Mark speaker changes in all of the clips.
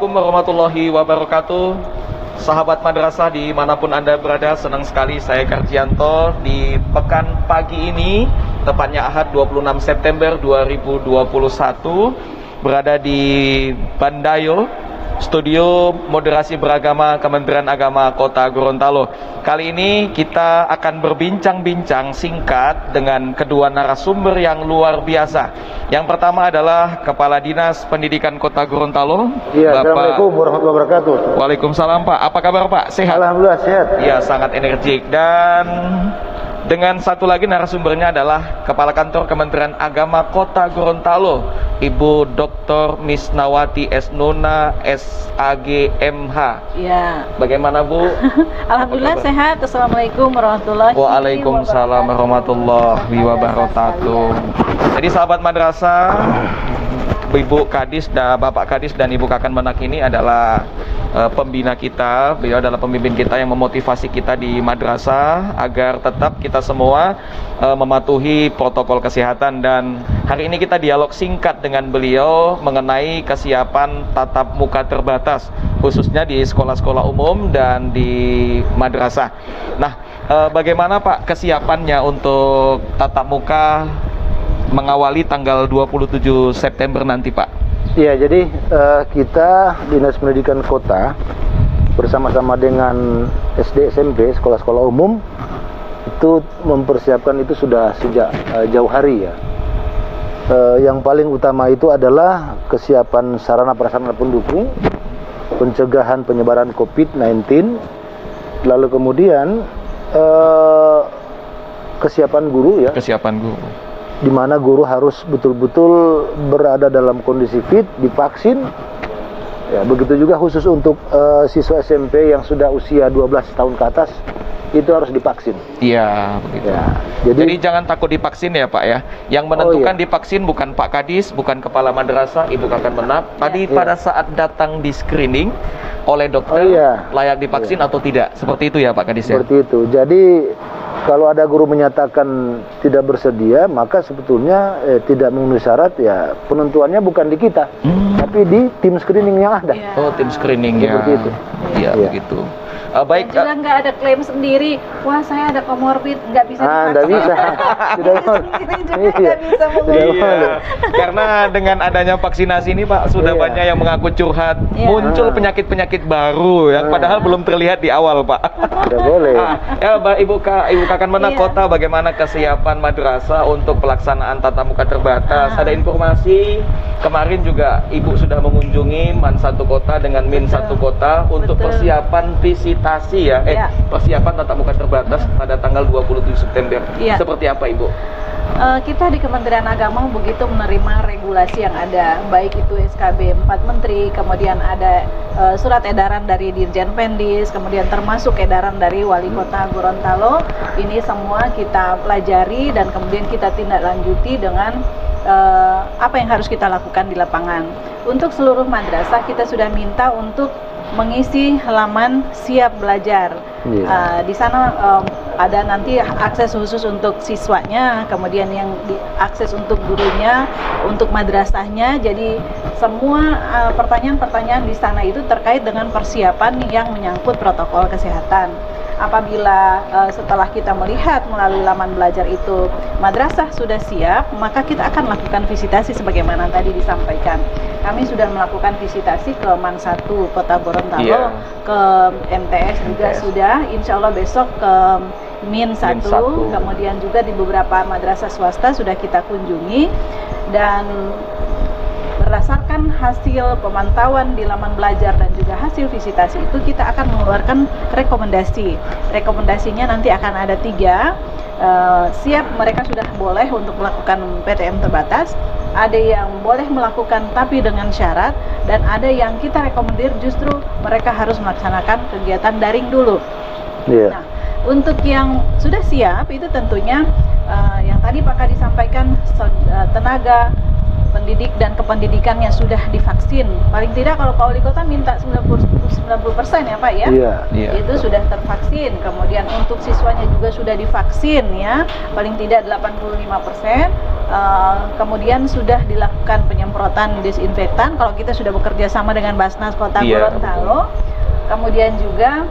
Speaker 1: Assalamualaikum warahmatullahi wabarakatuh. Sahabat madrasah dimanapun Anda berada, senang sekali saya Karjianto di pekan pagi ini, tepatnya Ahad 26 September 2021, berada di Bandayo, Studio Moderasi Beragama Kementerian Agama Kota Gorontalo. Kali ini kita akan berbincang-bincang singkat dengan kedua narasumber yang luar biasa. Yang pertama adalah Kepala Dinas Pendidikan Kota Gorontalo.
Speaker 2: Iya,
Speaker 1: Bapak...
Speaker 2: Assalamualaikum warahmatullahi wabarakatuh.
Speaker 1: Waalaikumsalam Pak. Apa kabar Pak? Sehat?
Speaker 2: Alhamdulillah sehat.
Speaker 1: Ya, sangat energik. Dan dengan satu lagi narasumbernya adalah Kepala Kantor Kementerian Agama Kota Gorontalo, Ibu Dr. Misnawati S. Nuna SAGMH.
Speaker 3: Ya.
Speaker 1: Bagaimana Bu?
Speaker 3: Alhamdulillah sehat. Assalamualaikum warahmatullahi wabarakatuh.
Speaker 1: Waalaikumsalam warahmatullahi wabarakatuh. Jadi sahabat madrasah, Ibu Kadis dan Bapak Kadis dan Ibu Kakan Menak ini adalah pembina kita. Beliau adalah pemimpin kita yang memotivasi kita di madrasah agar tetap kita semua mematuhi protokol kesehatan. Dan hari ini kita dialog singkat dengan beliau mengenai kesiapan tatap muka terbatas, khususnya di sekolah-sekolah umum dan di madrasah. Nah, bagaimana Pak kesiapannya untuk tatap muka mengawali tanggal 27 September nanti Pak?
Speaker 2: Iya, jadi kita Dinas Pendidikan Kota bersama-sama dengan SD, SMP, sekolah-sekolah umum itu mempersiapkan itu sudah sejak jauh hari ya. Yang paling utama itu adalah kesiapan sarana prasarana pendukung, pencegahan penyebaran COVID-19, lalu kemudian kesiapan guru ya.
Speaker 1: Kesiapan guru.
Speaker 2: Di mana guru harus betul-betul berada dalam kondisi fit, divaksin. Ya, begitu juga khusus untuk siswa SMP yang sudah usia 12 tahun ke atas, itu harus divaksin.
Speaker 1: Iya, begitu.
Speaker 2: Ya,
Speaker 1: jadi jangan takut divaksin ya Pak ya. Yang menentukan divaksin bukan Pak Kadis, bukan Kepala Madrasah, Ibu Kakan Menak. Tadi pada saat datang di screening oleh dokter, layak divaksin atau tidak. Seperti itu ya Pak Kadis ya?
Speaker 2: Seperti itu. Jadi kalau ada guru menyatakan tidak bersedia, maka sebetulnya tidak memenuhi syarat, ya penentuannya bukan di kita, tapi di tim screening yang ada.
Speaker 1: Oh, tim screening ya.
Speaker 2: Seperti itu.
Speaker 1: Iya, begitu. Baik.
Speaker 3: Dan juga nggak ada klaim sendiri, wah saya ada komorbid, nggak bisa divaksin.
Speaker 2: Nggak bisa. Tidak
Speaker 3: bisa
Speaker 1: iya. Karena dengan adanya vaksinasi ini Pak, sudah banyak yang mengaku curhat, muncul penyakit-penyakit baru yang padahal belum terlihat di awal Pak.
Speaker 2: Tidak boleh.
Speaker 1: Ya, Ibu Kakan Menak Kota, bagaimana kesiapan madrasah untuk pelaksanaan tatap muka terbatas? Ada informasi kemarin juga Ibu sudah mengunjungi MAN 1 Kota dengan MIN 1 Kota untuk persiapan visitasi ya, persiapan tatap muka terbatas pada tanggal 27 September. Seperti apa Ibu?
Speaker 3: Kita di Kementerian Agama begitu menerima regulasi yang ada, baik itu SKB 4 Menteri, kemudian ada surat edaran dari Dirjen Pendis, kemudian termasuk edaran dari Wali Kota Gorontalo. Ini semua kita pelajari dan kemudian kita tindak lanjuti dengan apa yang harus kita lakukan di lapangan. Untuk seluruh madrasah kita sudah minta untuk mengisi halaman siap belajar. Di sana ada nanti akses khusus untuk siswanya, kemudian yang diakses untuk gurunya, untuk madrasahnya. Jadi semua pertanyaan-pertanyaan di sana itu terkait dengan persiapan yang menyangkut protokol kesehatan. Apabila setelah kita melihat melalui laman belajar itu madrasah sudah siap, maka kita akan lakukan visitasi sebagaimana tadi disampaikan. Kami sudah melakukan visitasi ke MAN 1 Kota Gorontalo, ke MTS juga sudah, insya Allah besok ke MIN 1, kemudian juga di beberapa madrasah swasta sudah kita kunjungi. Dan berdasarkan hasil pemantauan di laman belajar dan juga hasil visitasi itu, kita akan mengeluarkan rekomendasi. Rekomendasinya nanti akan ada 3. Siap, mereka sudah boleh untuk melakukan PTM terbatas, ada yang boleh melakukan tapi dengan syarat, dan ada yang kita rekomendir justru mereka harus melaksanakan kegiatan daring dulu. Nah, untuk yang sudah siap itu tentunya yang tadi Pak Kadi sampaikan, tenaga pendidik dan kependidikan yang sudah divaksin. Paling tidak kalau Pak Wali Kota minta 90% ya Pak ya. Itu sudah tervaksin. Kemudian untuk siswanya juga sudah divaksin ya. Paling tidak 85%. kemudian sudah dilakukan penyemprotan disinfektan. Kalau kita sudah bekerja sama dengan Basnas Kota Gorontalo, kemudian juga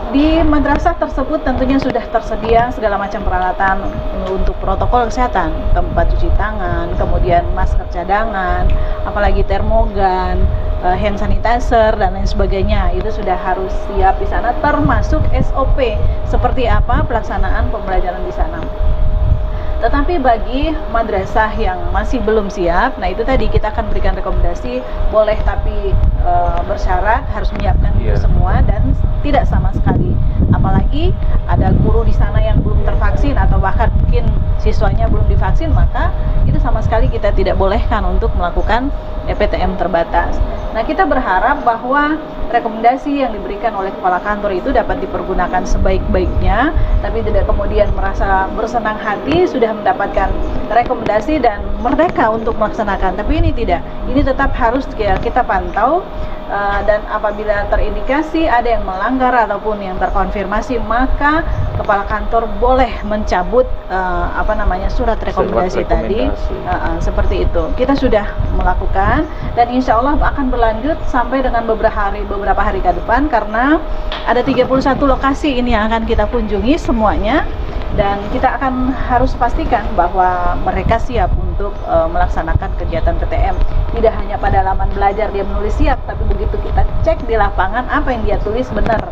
Speaker 3: di madrasah tersebut tentunya sudah tersedia segala macam peralatan untuk protokol kesehatan, tempat cuci tangan, kemudian masker cadangan, apalagi termogan, hand sanitizer dan lain sebagainya. Itu sudah harus siap di sana, termasuk SOP seperti apa pelaksanaan pembelajaran di sana. Tetapi bagi madrasah yang masih belum siap, nah itu tadi kita akan berikan rekomendasi, boleh tapi bersyarat harus menyiapkan itu semua dan tidak sama sekali. Apalagi ada guru di sana yang belum tervaksin atau bahkan mungkin siswanya belum divaksin, maka itu sama sekali kita tidak bolehkan untuk melakukan PTM terbatas. Nah, kita berharap bahwa rekomendasi yang diberikan oleh kepala kantor itu dapat dipergunakan sebaik-baiknya, tapi tidak kemudian merasa bersenang hati sudah mendapatkan rekomendasi dan merdeka untuk melaksanakan. Tapi ini tidak, ini tetap harus kita pantau, dan apabila terindikasi ada yang melanggar ataupun yang terkonfirmasi, maka kepala kantor boleh mencabut surat rekomendasi tadi. Seperti itu kita sudah melakukan dan insya Allah akan berlanjut sampai dengan beberapa hari ke depan, karena ada 31 lokasi ini yang akan kita kunjungi semuanya, dan kita akan harus pastikan bahwa mereka siap untuk melaksanakan kegiatan PTM. Tidak hanya pada halaman belajar dia menulis siap, tapi begitu kita cek di lapangan apa yang dia tulis benar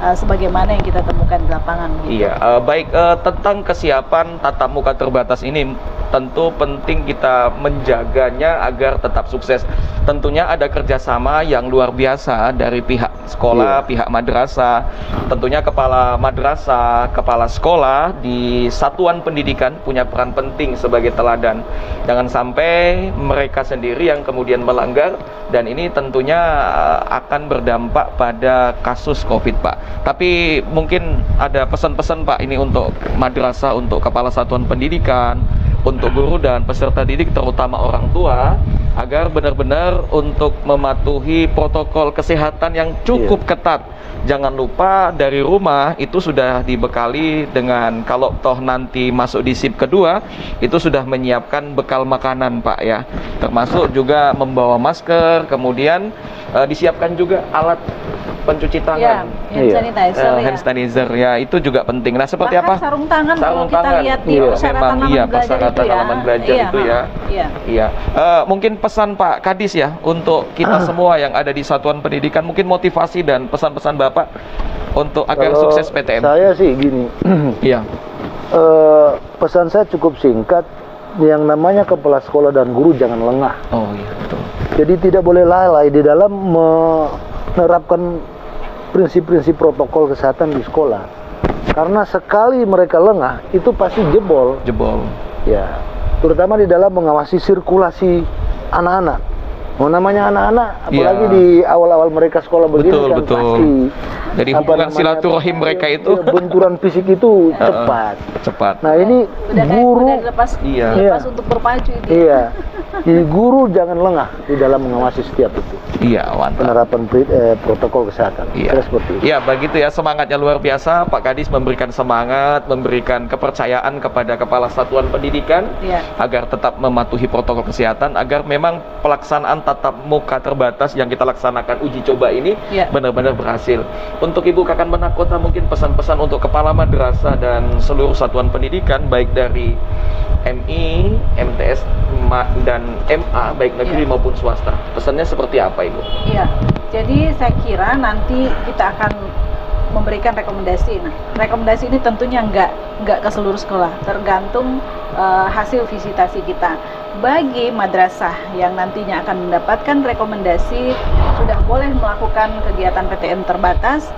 Speaker 3: sebagaimana yang kita temukan di lapangan. Gitu.
Speaker 1: Iya, baik, tentang kesiapan tatap muka terbatas ini tentu penting kita menjaganya agar tetap sukses. Tentunya ada kerjasama yang luar biasa dari pihak sekolah, pihak madrasah, tentunya kepala madrasah, kepala sekolah di satuan pendidikan punya peran penting sebagai teladan. Jangan sampai mereka sendiri yang kemudian melanggar, dan ini tentunya akan berdampak pada kasus COVID, Pak. Tapi mungkin ada pesan-pesan, Pak, ini untuk madrasah, untuk kepala satuan pendidikan, untuk guru dan peserta didik, terutama orang tua, agar benar-benar untuk mematuhi protokol kesehatan yang cukup ketat. Jangan lupa dari rumah itu sudah dibekali dengan, kalau toh nanti masuk di SIP kedua, itu sudah menyiapkan bekal makanan, Pak, ya. Termasuk juga membawa masker, kemudian disiapkan juga alat pencuci tangan, hand sanitizer, ya itu juga penting. Nah, seperti
Speaker 3: bahkan
Speaker 1: apa?
Speaker 3: Sarung tangan kalau kita lihat di persyaratan halaman belajar itu ya.
Speaker 1: Iya. Mungkin pesan Pak Kadis ya untuk kita semua yang ada di satuan pendidikan, mungkin motivasi dan pesan-pesan Bapak untuk agar
Speaker 2: Kalau
Speaker 1: sukses PTM.
Speaker 2: Saya sih gini.
Speaker 1: Iya.
Speaker 2: Pesan saya cukup singkat. Yang namanya kepala sekolah dan guru jangan lengah.
Speaker 1: Oh iya, betul.
Speaker 2: Jadi tidak boleh lalai di dalam menerapkan prinsip-prinsip protokol kesehatan di sekolah. Karena sekali mereka lengah, itu pasti jebol. Ya, terutama di dalam mengawasi sirkulasi anak-anak. Namanya anak-anak, apalagi di awal-awal mereka sekolah begini kan pasti.
Speaker 1: Jadi hubungan silaturahim mereka itu
Speaker 2: benturan fisik itu cepat. Nah, ini guru
Speaker 3: lepas untuk berpacu itu.
Speaker 2: Iya. Jadi guru jangan lengah di dalam mengawasi setiap itu.
Speaker 1: Iya, mantap.
Speaker 2: Penerapan protokol kesehatan.
Speaker 1: Iya.
Speaker 2: Seperti itu.
Speaker 1: Iya, begitu ya, semangatnya luar biasa. Pak Kadis memberikan semangat, memberikan kepercayaan kepada kepala satuan pendidikan agar tetap mematuhi protokol kesehatan, agar memang pelaksanaan tatap muka terbatas yang kita laksanakan uji coba ini benar-benar berhasil. Untuk Ibu Kakan Menak Kota, mungkin pesan-pesan untuk kepala madrasah dan seluruh satuan pendidikan baik dari MI, MTS dan MA baik negeri maupun swasta. Pesannya seperti apa, Ibu?
Speaker 3: Iya. Jadi saya kira nanti kita akan memberikan rekomendasi. Nah, rekomendasi ini tentunya nggak ke seluruh sekolah, tergantung hasil visitasi kita. Bagi madrasah yang nantinya akan mendapatkan rekomendasi sudah boleh melakukan kegiatan PTM terbatas,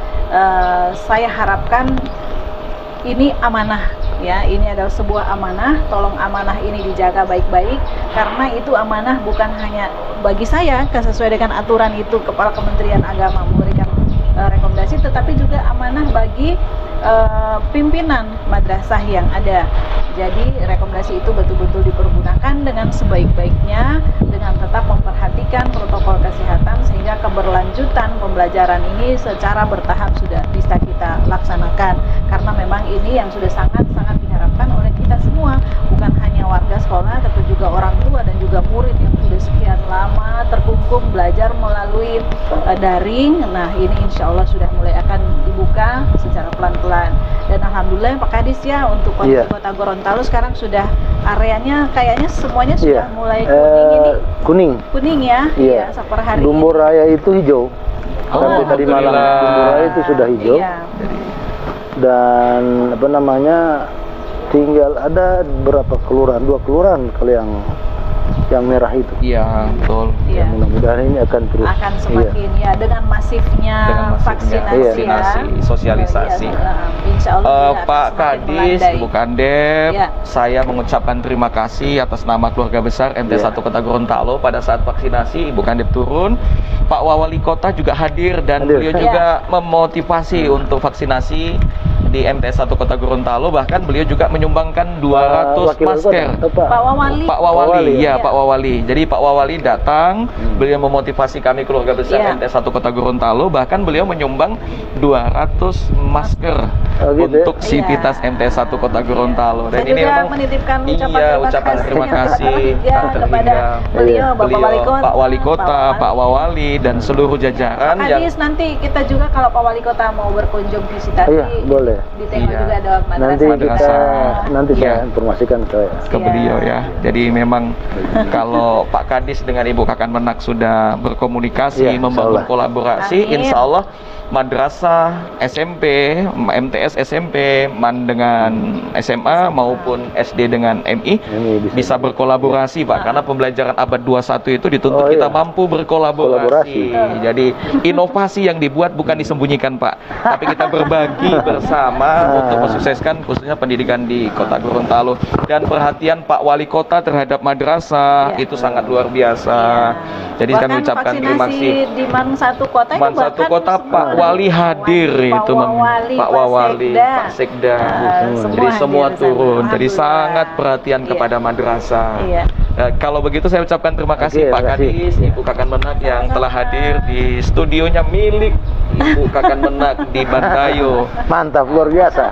Speaker 3: saya harapkan ini amanah ya, ini adalah sebuah amanah. Tolong amanah ini dijaga baik-baik, karena itu amanah bukan hanya bagi saya sesuai dengan aturan itu Kepala Kementerian Agama memberikan rekomendasi, tetapi juga amanah bagi pimpinan madrasah yang ada. Jadi rekomendasi itu betul-betul dipergunakan dengan sebaik-baiknya, dengan tetap memperhatikan protokol kesehatan, sehingga keberlanjutan pembelajaran ini secara bertahap sudah bisa kita laksanakan. Karena memang ini yang sudah sangat-sangat diharapkan oleh kita semua, bukan hanya warga daring. Nah, ini insya Allah sudah mulai akan dibuka secara pelan-pelan. Dan alhamdulillah Pak Kadis ya, untuk Kota Gorontalo sekarang sudah areanya kayaknya semuanya sudah mulai kuning ini. Kuning ya? Iya, per hari
Speaker 2: Lumbur Raya itu hijau. Sampai tadi malam Lumbur Raya itu sudah hijau.
Speaker 3: Iya.
Speaker 2: Dan apa namanya, tinggal ada berapa kelurahan, 2 kelurahan kalau yang merah itu.
Speaker 1: Iya, betul.
Speaker 3: Iya.
Speaker 2: Mudah-mudahan ini akan terus
Speaker 3: semakin dengan masifnya vaksinasi
Speaker 1: sosialisasi.
Speaker 3: Insya Allah
Speaker 1: Pak Kadis, Ibu Kandep, saya mengucapkan terima kasih atas nama keluarga besar MT1 Kota Gorontalo. Pada saat vaksinasi Ibu Kandep turun, Pak Wali Kota juga hadir dan beliau juga memotivasi untuk vaksinasi di MT1 Kota Gorontalo. Bahkan beliau juga menyumbangkan 200 masker. Pak Wawali, ya Pak Wawali. Jadi Pak Wawali datang, beliau memotivasi kami keluarga besar MT1 Kota Gorontalo. Bahkan beliau menyumbang 200 masker untuk Sivitas MT1 Kota Gorontalo. Dan ini memang
Speaker 3: menitipkan
Speaker 1: ucapan terima kasih
Speaker 3: kepada beliau, Bapak Wali Kota,
Speaker 1: Pak Wali Kota, Pak Wawali dan seluruh jajaran.
Speaker 3: Pak Kadis, nanti kita juga kalau Pak Wali Kota mau berkunjung visitasi,
Speaker 2: boleh.
Speaker 3: Ditengok juga ada
Speaker 2: Nanti saya informasikan ke
Speaker 1: beliau ya. Jadi memang kalau Pak Kadis dengan Ibu Kakanmenak sudah berkomunikasi, membangun kolaborasi, insya Allah madrasah SMP, MTS SMP, MAN dengan SMA maupun SD dengan MI bisa berkolaborasi Pak, karena pembelajaran abad 21 itu dituntut kita mampu berkolaborasi. Jadi inovasi yang dibuat bukan disembunyikan Pak, tapi kita berbagi bersama untuk mensukseskan khususnya pendidikan di Kota Gorontalo. Dan perhatian Pak Wali Kota terhadap madrasah itu sangat luar biasa. Jadi kami ucapkan terima kasih.
Speaker 3: Di MAN 1 Kota
Speaker 1: MAN 1 Kota Pak Wali hadir, itu Pak Wawali, Pak Sekda, jadi semua turun. Jadi sangat perhatian kepada madrasah. Kalau begitu saya ucapkan terima kasih Pak Kadis, Ibu Kakanmenak yang telah hadir di studionya milik Ibu Kakanmenak di Bantayo.
Speaker 2: Mantap, luar biasa.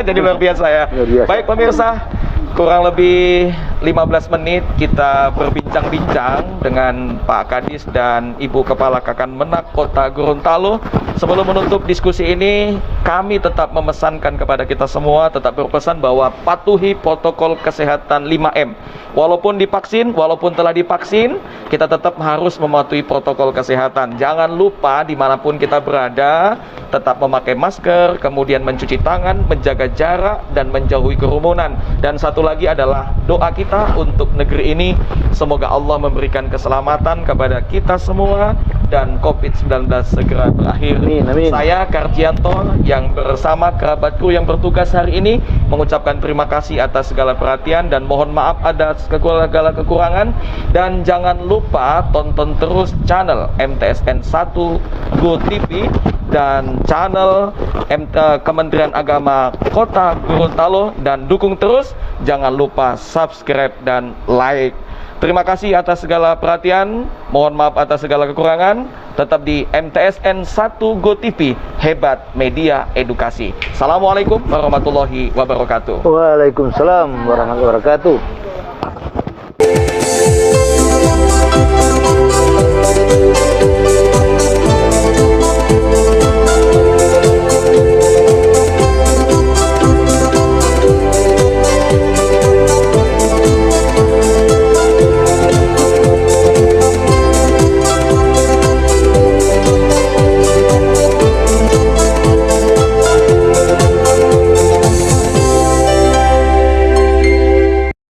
Speaker 1: Jadi luar biasa ya. Baik pemirsa, kurang lebih 15 menit kita berbincang-bincang dengan Pak Kadis dan Ibu Kepala Kakanmenak Kota Gorontalo. Sebelum menutup diskusi ini, kami tetap memesankan kepada kita semua, tetap berpesan bahwa patuhi protokol kesehatan 5M. Walaupun divaksin, walaupun telah divaksin, kita tetap harus mematuhi protokol kesehatan. Jangan lupa dimanapun kita berada, tetap memakai masker, kemudian mencuci tangan, menjaga jarak, dan menjauhi kerumunan. Dan satu lagi adalah doa kita untuk negeri ini. Semoga Allah memberikan keselamatan kepada kita semua dan COVID-19 segera berakhir. Amin. Saya Karjianto yang bersama kerabatku yang bertugas hari ini mengucapkan terima kasih atas segala perhatian dan mohon maaf atas segala kekurangan. Dan jangan lupa tonton terus channel MTSN 1 Go TV dan channel Kementerian Agama Kota Gorontalo, dan dukung terus, jangan lupa subscribe dan like. Terima kasih atas segala perhatian, mohon maaf atas segala kekurangan. Tetap di MTSN 1 Go TV, hebat media edukasi. Assalamualaikum warahmatullahi wabarakatuh.
Speaker 2: Waalaikumsalam warahmatullahi wabarakatuh.